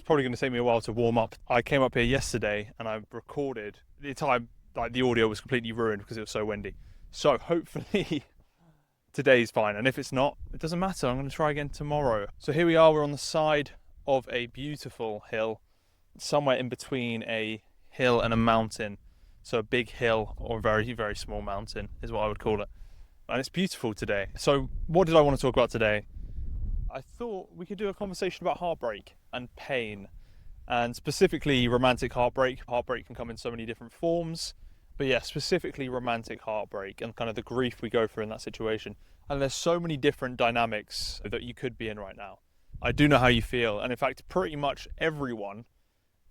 probably going to take me a while to warm up. I came up here yesterday and I recorded the entire, like the audio was completely ruined because it was so windy. So hopefully today's fine. And if it's not, it doesn't matter. I'm going to try again tomorrow. So here we are. We're on the side of a beautiful hill, somewhere in between a hill and a mountain. So a big hill or a very, very small mountain is what I would call it. And it's beautiful today. So what did I want to talk about today? I thought we could do a conversation about heartbreak and pain, and specifically romantic heartbreak. Heartbreak can come in so many different forms, but yeah, specifically romantic heartbreak and kind of the grief we go through in that situation. And there's so many different dynamics that you could be in right now. I do know how you feel, and in fact, pretty much everyone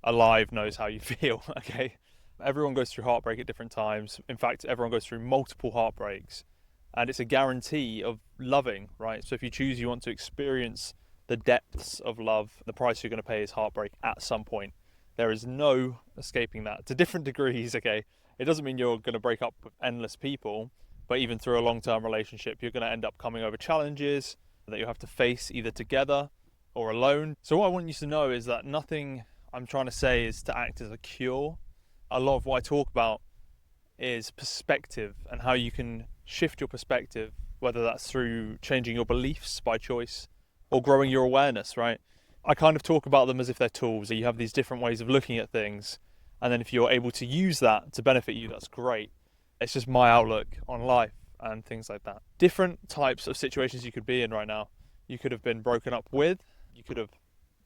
alive knows how you feel, okay? Everyone goes through heartbreak at different times. In fact, everyone goes through multiple heartbreaks. And it's a guarantee of loving, right? So if you choose, you want to experience the depths of love, the price you're going to pay is heartbreak at some point. There is no escaping that, to different degrees, okay? It doesn't mean you're going to break up with endless people, but even through a long-term relationship, you're going to end up coming over challenges that you have to face either together or alone. So what I want you to know is that nothing I'm trying to say is to act as a cure. A lot of what I talk about is perspective and how you can shift your perspective, whether that's through changing your beliefs by choice or growing your awareness, right? I kind of talk about them as if they're tools, that you have these different ways of looking at things, and then if you're able to use that to benefit you, that's great. It's just my outlook on life and things like that. Different types of situations you could be in right now. You could have been broken up with, you could have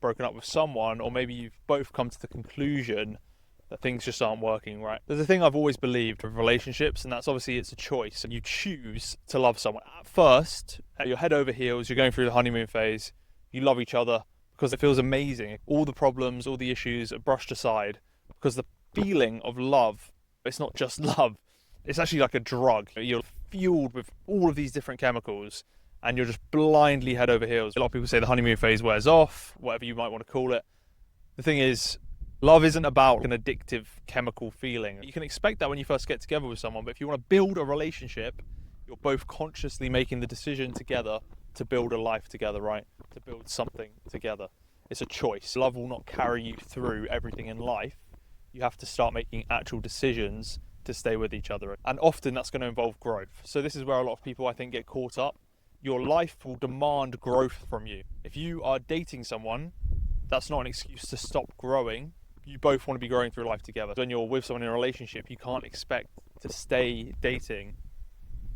broken up with someone, or maybe you've both come to the conclusion that things just aren't working right. There's a thing I've always believed with relationships, and that's obviously it's a choice. You choose to love someone. At first, you're head over heels, you're going through the honeymoon phase, you love each other because it feels amazing. All the problems, all the issues are brushed aside because the feeling of love, it's not just love, it's actually like a drug. You're fueled with all of these different chemicals and you're just blindly head over heels. A lot of people say the honeymoon phase wears off, whatever you might want to call it. The thing is, love isn't about an addictive chemical feeling. You can expect that when you first get together with someone, but if you want to build a relationship, you're both consciously making the decision together to build a life together, right? To build something together. It's a choice. Love will not carry you through everything in life. You have to start making actual decisions to stay with each other. And often that's going to involve growth. So this is where a lot of people, I think, get caught up. Your life will demand growth from you. If you are dating someone, that's not an excuse to stop growing. You both want to be growing through life together. When you're with someone in a relationship, you can't expect to stay dating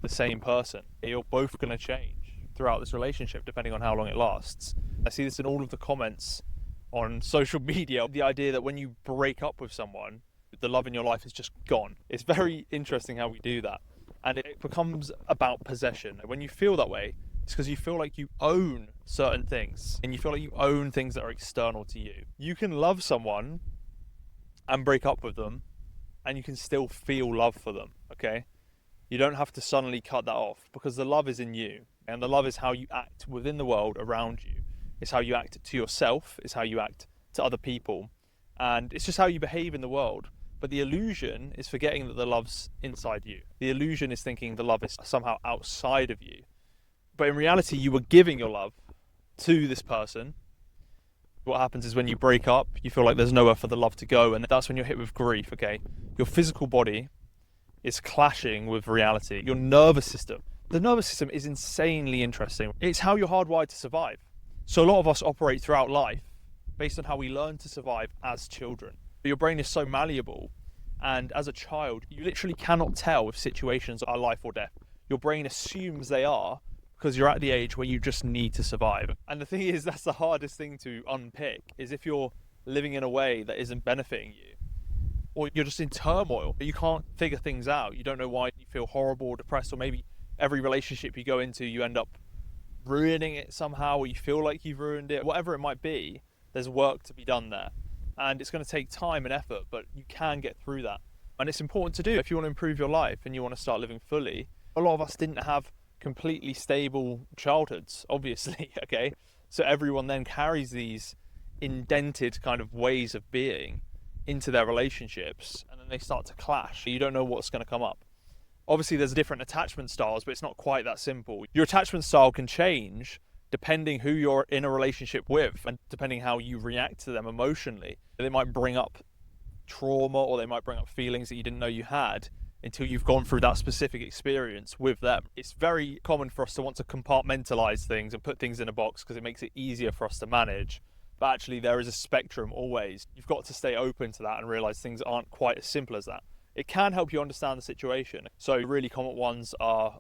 the same person. You're both going to change throughout this relationship, depending on how long it lasts. I see this in all of the comments on social media, the idea that when you break up with someone, the love in your life is just gone. It's very interesting how we do that. And it becomes about possession. When you feel that way, it's because you feel like you own certain things and you feel like you own things that are external to you. You can love someone and break up with them and you can still feel love for them, okay? You don't have to suddenly cut that off because the love is in you, and the love is how you act within the world around you. It's how you act to yourself, it's how you act to other people, and it's just how you behave in the world. But the illusion is forgetting that the love's inside you. The illusion is thinking the love is somehow outside of you. But in reality, you were giving your love to this person. What happens is when you break up, you feel like there's nowhere for the love to go, and that's when you're hit with grief, okay? Your physical body is clashing with reality. Your nervous system. The nervous system is insanely interesting. It's how you're hardwired to survive. So a lot of us operate throughout life based on how we learn to survive as children. But your brain is so malleable, and as a child, you literally cannot tell if situations are life or death. Your brain assumes they are, because you're at the age where you just need to survive. And the thing is, that's the hardest thing to unpick, is if you're living in a way that isn't benefiting you, or you're just in turmoil, you can't figure things out. You don't know why you feel horrible or depressed, or maybe every relationship you go into, you end up ruining it somehow, or you feel like you've ruined it. Whatever it might be, there's work to be done there. And it's going to take time and effort, but you can get through that. And it's important to do if you want to improve your life and you want to start living fully. A lot of us didn't have completely stable childhoods, obviously, okay? So everyone then carries these indented kind of ways of being into their relationships, and then they start to clash. You don't know what's going to come up. Obviously, there's different attachment styles, but it's not quite that simple. Your attachment style can change depending who you're in a relationship with and depending how you react to them emotionally, they might bring up trauma or they might bring up feelings that you didn't know you had until you've gone through that specific experience with them. It's very common for us to want to compartmentalize things and put things in a box because it makes it easier for us to manage. But actually there is a spectrum always. You've got to stay open to that and realize things aren't quite as simple as that. It can help you understand the situation. So really common ones are,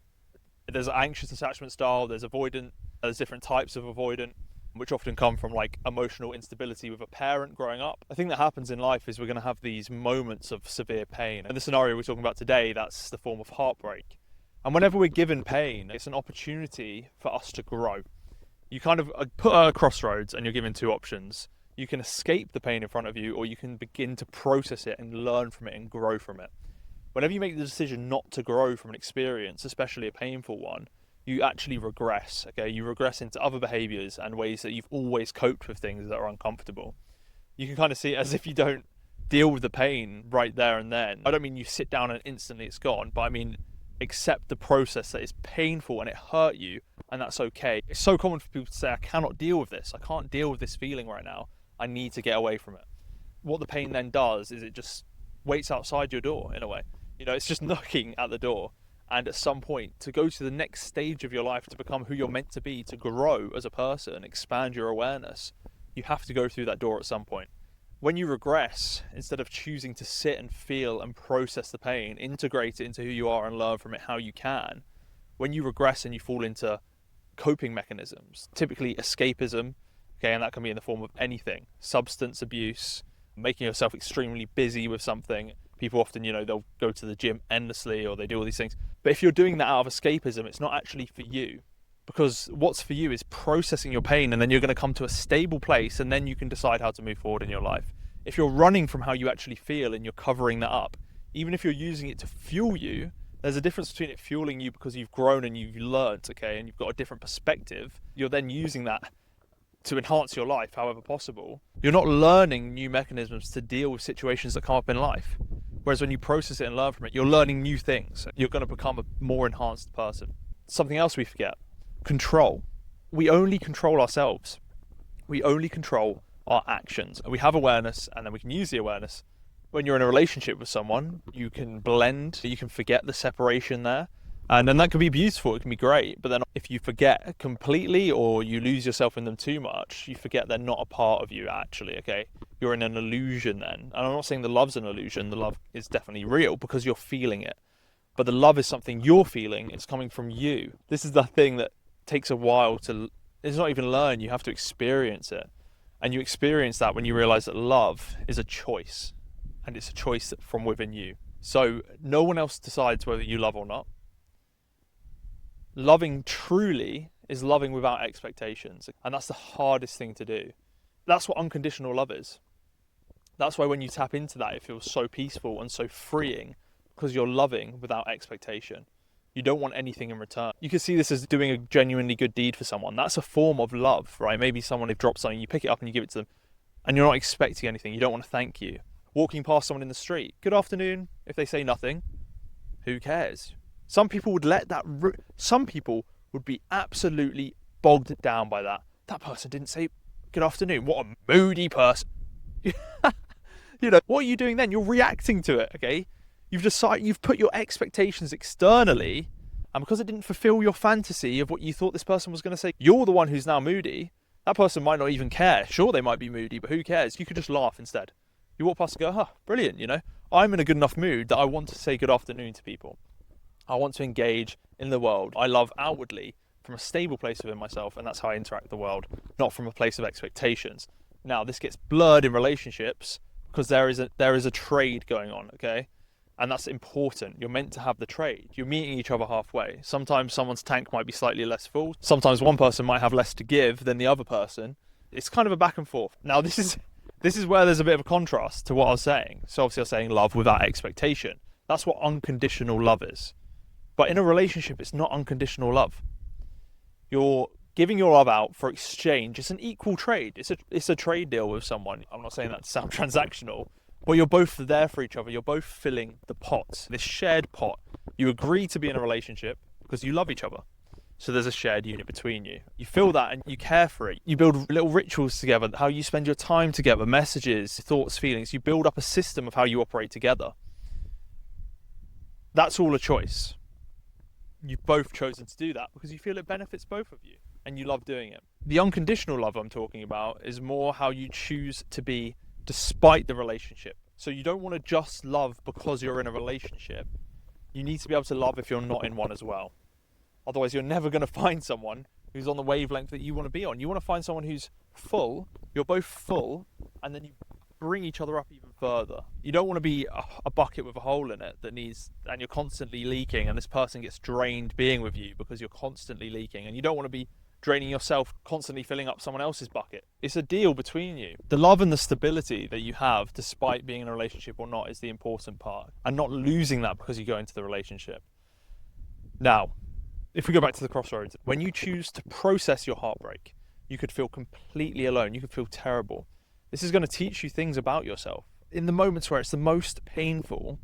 there's anxious attachment style, there's avoidant, there's different types of avoidant, which often come from like emotional instability with a parent growing up. I think that happens in life is we're going to have these moments of severe pain. And the scenario we're talking about today, that's the form of heartbreak. And whenever we're given pain, it's an opportunity for us to grow. You kind of put a crossroads and you're given two options. You can escape the pain in front of you, or you can begin to process it and learn from it and grow from it. Whenever you make the decision not to grow from an experience, especially a painful one, you actually regress, okay? You regress into other behaviors and ways that you've always coped with things that are uncomfortable. You can kind of see it as if you don't deal with the pain right there and then. I don't mean you sit down and instantly it's gone, but I mean accept the process that it's painful and it hurt you, and that's okay. It's so common for people to say, I cannot deal with this. I can't deal with this feeling right now. I need to get away from it. What the pain then does is it just waits outside your door in a way. You know, it's just knocking at the door. And at some point, to go to the next stage of your life, to become who you're meant to be, to grow as a person, expand your awareness, you have to go through that door at some point. When you regress, instead of choosing to sit and feel and process the pain, integrate it into who you are and learn from it how you can, when you regress and you fall into coping mechanisms, typically escapism, okay, and that can be in the form of anything, substance abuse, making yourself extremely busy with something. People often, you know, they'll go to the gym endlessly or they do all these things. But if you're doing that out of escapism, it's not actually for you. Because what's for you is processing your pain, and then you're going to come to a stable place, and then you can decide how to move forward in your life. If you're running from how you actually feel and you're covering that up, even if you're using it to fuel you, there's a difference between it fueling you because you've grown and you've learned, okay, and you've got a different perspective. You're then using that to enhance your life however possible. You're not learning new mechanisms to deal with situations that come up in life. Whereas when you process it and learn from it, you're learning new things. You're going to become a more enhanced person. Something else we forget, control. We only control ourselves. We only control our actions. We have awareness, and then we can use the awareness. When you're in a relationship with someone, you can blend, you can forget the separation there. And then that can be beautiful, it can be great. But then if you forget completely or you lose yourself in them too much, you forget they're not a part of you actually, okay? You're in an illusion then. And I'm not saying the love's an illusion, the love is definitely real because you're feeling it. But the love is something you're feeling, it's coming from you. This is the thing that takes a while to, it's not even learn, you have to experience it. And you experience that when you realize that love is a choice, and it's a choice from within you. So no one else decides whether you love or not. Loving truly is loving without expectations, and that's the hardest thing to do. That's what unconditional love is. That's why when you tap into that, it feels so peaceful and so freeing, because you're loving without expectation. You don't want anything in return. You can see this as doing a genuinely good deed for someone. That's a form of love, right? Maybe someone has dropped something, you pick it up and you give it to them, and you're not expecting anything. You don't want to thank you. Walking past someone in the street, good afternoon. If they say nothing, who cares? Some people would let that, some people would be absolutely bogged down by that. That person didn't say good afternoon. What a moody person. You know, what are you doing then? You're reacting to it, okay? You've decided, you've put your expectations externally, and because it didn't fulfill your fantasy of what you thought this person was going to say, you're the one who's now moody. That person might not even care. Sure, they might be moody, but who cares? You could just laugh instead. You walk past and go, huh, brilliant, you know? I'm in a good enough mood that I want to say good afternoon to people. I want to engage in the world. I love outwardly from a stable place within myself, and that's how I interact with the world, not from a place of expectations. Now, this gets blurred in relationships because there is a trade going on, okay? And that's important. You're meant to have the trade. You're meeting each other halfway. Sometimes someone's tank might be slightly less full. Sometimes one person might have less to give than the other person. It's kind of a back and forth. Now, this is where there's a bit of a contrast to what I was saying. So obviously I was saying love without expectation. That's what unconditional love is. But in a relationship, it's not unconditional love. You're giving your love out for exchange. It's an equal trade. It's a trade deal with someone. I'm not saying that to sound transactional, but you're both there for each other. You're both filling the pot, this shared pot. You agree to be in a relationship because you love each other. So there's a shared unit between you. You feel that and you care for it. You build little rituals together, how you spend your time together, messages, thoughts, feelings. You build up a system of how you operate together. That's all a choice. You've both chosen to do that because you feel it benefits both of you and you love doing it. The unconditional love I'm talking about is more how you choose to be despite the relationship. So you don't want to just love because you're in a relationship. You need to be able to love if you're not in one as well. Otherwise, you're never going to find someone who's on the wavelength that you want to be on. You want to find someone who's full, you're both full, and then you bring each other up even further. You don't want to be a bucket with a hole in it and you're constantly leaking, and this person gets drained being with you because you're constantly leaking, and you don't want to be draining yourself, constantly filling up someone else's bucket. It's a deal between you. The love and the stability that you have, despite being in a relationship or not, is the important part, and not losing that because you go into the relationship. Now, if we go back to the crossroads, when you choose to process your heartbreak, you could feel completely alone. You could feel terrible. This is going to teach you things about yourself. In the moments where it's the most painful,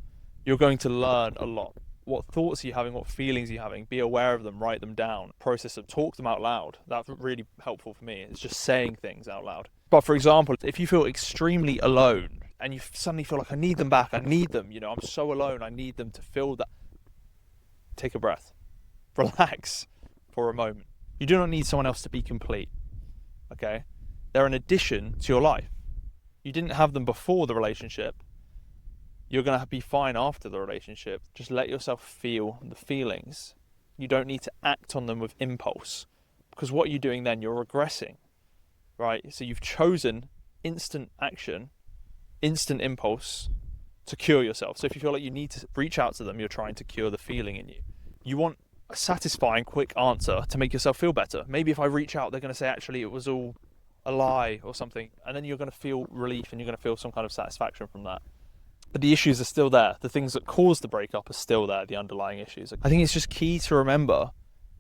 you're going to learn a lot. What thoughts are you having? What feelings are you having? Be aware of them, write them down, process them, talk them out loud. That's really helpful for me. It's just saying things out loud. But for example, if you feel extremely alone and you suddenly feel like I need them back, I need them, I'm so alone, I need them to feel that. Take a breath. Relax for a moment. You do not need someone else to be complete, okay? They're an addition to your life. You didn't have them before the relationship. You're going to be fine after the relationship. Just let yourself feel the feelings. You don't need to act on them with impulse, because what you're doing then, you're regressing, right? So you've chosen instant action, instant impulse to cure yourself. So if you feel like you need to reach out to them, you're trying to cure the feeling in you. You want a satisfying, quick answer to make yourself feel better. Maybe if I reach out, they're going to say, actually, it was all a lie or something. And then you're going to feel relief and you're going to feel some kind of satisfaction from that. But the issues are still there. The things that caused the breakup are still there, the underlying issues. I think it's just key to remember,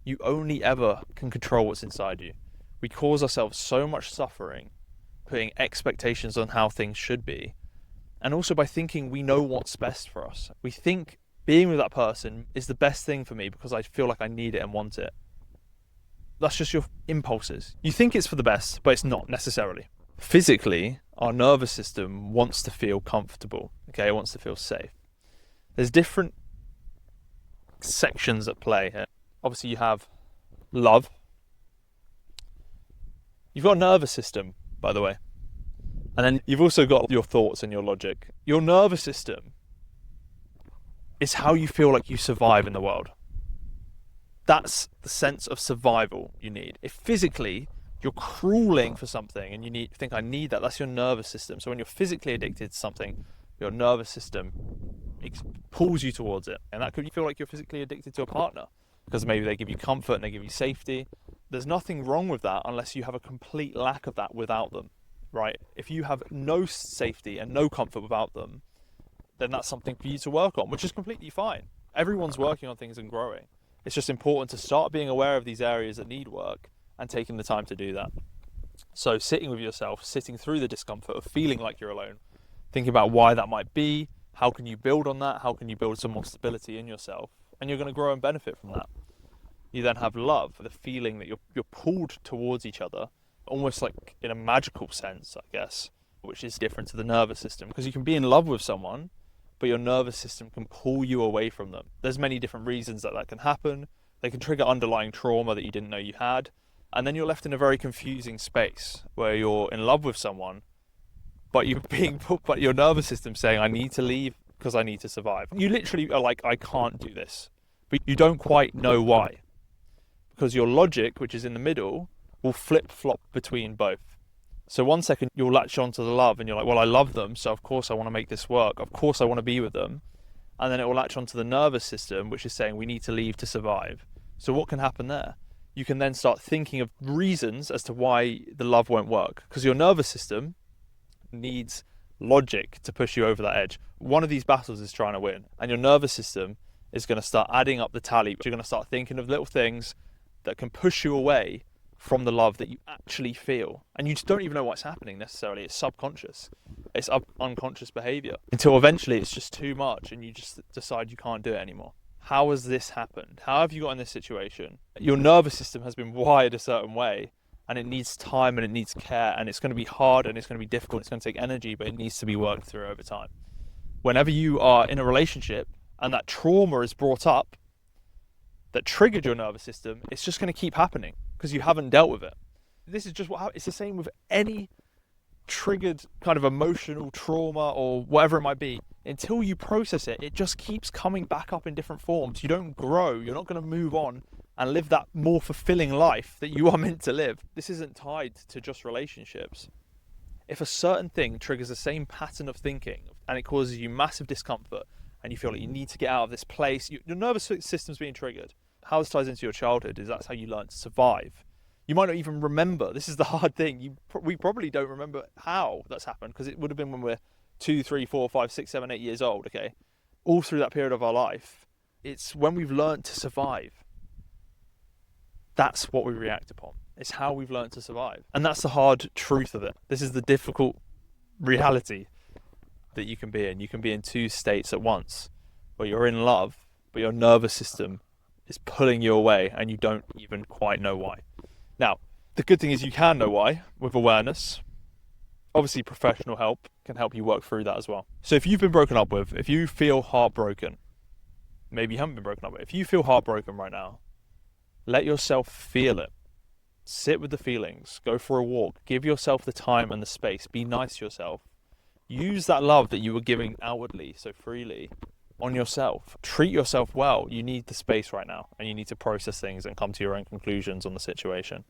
you only ever can control what's inside you. We cause ourselves so much suffering, putting expectations on how things should be. And also by thinking we know what's best for us. We think being with that person is the best thing for me because I feel like I need it and want it. That's just your impulses. You think it's for the best, but it's not necessarily. Physically, our nervous system wants to feel comfortable, okay? It wants to feel safe. There's different sections at play here. Obviously, you have love. You've got a nervous system, by the way. And then you've also got your thoughts and your logic. Your nervous system is how you feel like you survive in the world. That's the sense of survival you need. If physically you're crawling for something and you think I need that, that's your nervous system. So when you're physically addicted to something, your nervous system pulls you towards it. And that could feel like you're physically addicted to a partner because maybe they give you comfort and they give you safety. There's nothing wrong with that unless you have a complete lack of that without them, right? If you have no safety and no comfort without them, then that's something for you to work on, which is completely fine. Everyone's working on things and growing. It's just important to start being aware of these areas that need work and taking the time to do that. So sitting with yourself, sitting through the discomfort of feeling like you're alone, thinking about why that might be, how can you build on that, how can you build some more stability in yourself, and you're going to grow and benefit from that. You then have love, the feeling that you're pulled towards each other, almost like in a magical sense, I guess, which is different to the nervous system, because you can be in love with someone, but your nervous system can pull you away from them. There's many different reasons that can happen. They can trigger underlying trauma that you didn't know you had. And then you're left in a very confusing space where you're in love with someone, but you're being put by your nervous system saying, I need to leave because I need to survive. You literally are like, I can't do this. But you don't quite know why. Because your logic, which is in the middle, will flip-flop between both. So one second you'll latch onto the love and you're like, well, I love them, so of course I want to make this work. Of course I want to be with them. And then it will latch onto the nervous system, which is saying we need to leave to survive. So what can happen there? You can then start thinking of reasons as to why the love won't work. Because your nervous system needs logic to push you over that edge. One of these battles is trying to win. And your nervous system is going to start adding up the tally. You're going to start thinking of little things that can push you away from the love that you actually feel. And you just don't even know what's happening necessarily. It's subconscious. It's unconscious behavior. Until eventually it's just too much and you just decide you can't do it anymore. How has this happened? How have you got in this situation? Your nervous system has been wired a certain way, and it needs time and it needs care, and it's going to be hard and it's going to be difficult. It's going to take energy, but it needs to be worked through over time. Whenever you are in a relationship and that trauma is brought up that triggered your nervous system, it's just going to keep happening because you haven't dealt with it. This is just it's the same with any triggered kind of emotional trauma or whatever it might be. Until you process it, it just keeps coming back up in different forms. You don't grow. You're not going to move on and live that more fulfilling life that you are meant to live. This isn't tied to just relationships. If a certain thing triggers the same pattern of thinking and it causes you massive discomfort and you feel like you need to get out of this place, your nervous system's being triggered. How this ties into your childhood is that's how you learn to survive. You might not even remember. This is the hard thing. We probably don't remember how that's happened because it would have been when we're 2, 3, 4, 5, 6, 7, 8 years old, okay? All through that period of our life, it's when we've learned to survive. That's what we react upon. It's how we've learned to survive. And that's the hard truth of it. This is the difficult reality that you can be in. You can be in two states at once, where you're in love, but your nervous system is pulling you away and you don't even quite know why. Now, the good thing is you can know why with awareness. Obviously, professional help can help you work through that as well. So if you've been broken up with, if you feel heartbroken, maybe you haven't been broken up with, if you feel heartbroken right now, let yourself feel it. Sit with the feelings, go for a walk, give yourself the time and the space, be nice to yourself. Use that love that you were giving outwardly so freely on yourself. Treat yourself well. You need the space right now and you need to process things and come to your own conclusions on the situation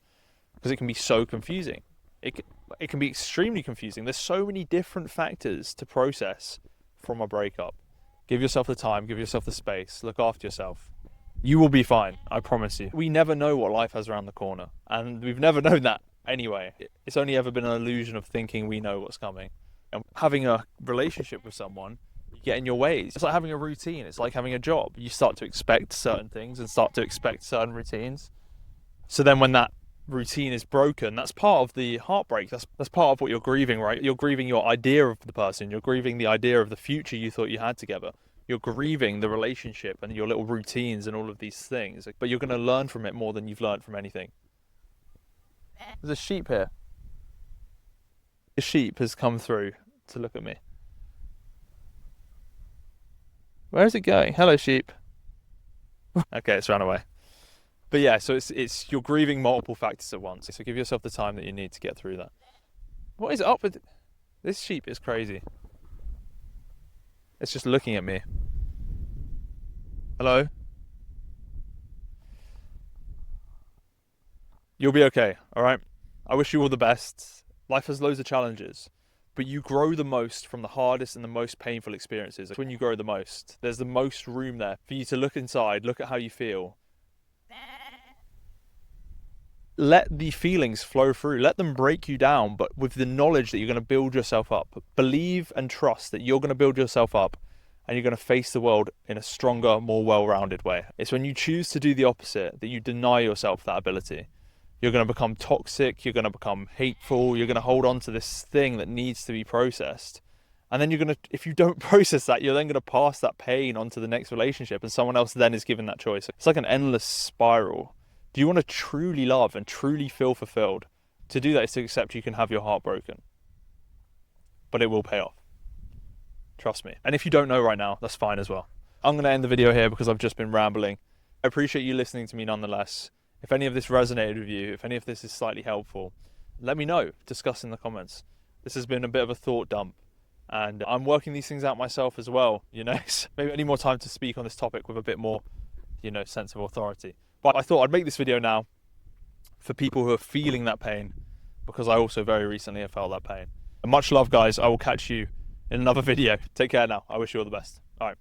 because it can be so confusing. It can be extremely confusing. There's so many different factors to process from a breakup. Give yourself the time, give yourself the space, look after yourself. You will be fine, I promise you. We never know what life has around the corner, and we've never known that anyway. It's only ever been an illusion of thinking we know what's coming. And having a relationship with someone, you get in your ways. It's like having a routine. It's like having a job. You start to expect certain things and start to expect certain routines. So then when that routine is broken, that's part of the heartbreak. That's part of what you're grieving, right? You're grieving your idea of the person. You're grieving the idea of the future you thought you had together. You're grieving the relationship and your little routines and all of these things. But you're going to learn from it more than you've learned from anything. There's a sheep here. A sheep has come through to look at me. Where is it going? Hello, sheep. Okay, it's run away. But yeah, so it's you're grieving multiple factors at once. So give yourself the time that you need to get through that. What is up with this sheep? Is crazy. It's just looking at me. Hello? You'll be okay, all right? I wish you all the best. Life has loads of challenges, but you grow the most from the hardest and the most painful experiences. When you grow the most, there's the most room there for you to look inside, look at how you feel. Let the feelings flow through. Let them break you down, but with the knowledge that you're going to build yourself up. Believe and trust that you're going to build yourself up and you're going to face the world in a stronger, more well-rounded way. It's when you choose to do the opposite that you deny yourself that ability. You're going to become toxic. You're going to become hateful. You're going to hold on to this thing that needs to be processed. And then if you don't process that, you're then going to pass that pain onto the next relationship and someone else then is given that choice. It's like an endless spiral. Do you want to truly love and truly feel fulfilled? To do that is to accept you can have your heart broken. But it will pay off. Trust me. And if you don't know right now, that's fine as well. I'm going to end the video here because I've just been rambling. I appreciate you listening to me nonetheless. If any of this resonated with you, if any of this is slightly helpful, let me know. Discuss in the comments. This has been a bit of a thought dump. And I'm working these things out myself as well. Maybe I need more time to speak on this topic with a bit more, sense of authority. But I thought I'd make this video now for people who are feeling that pain, because I also very recently have felt that pain. And much love, guys. I will catch you in another video. Take care now. I wish you all the best. All right.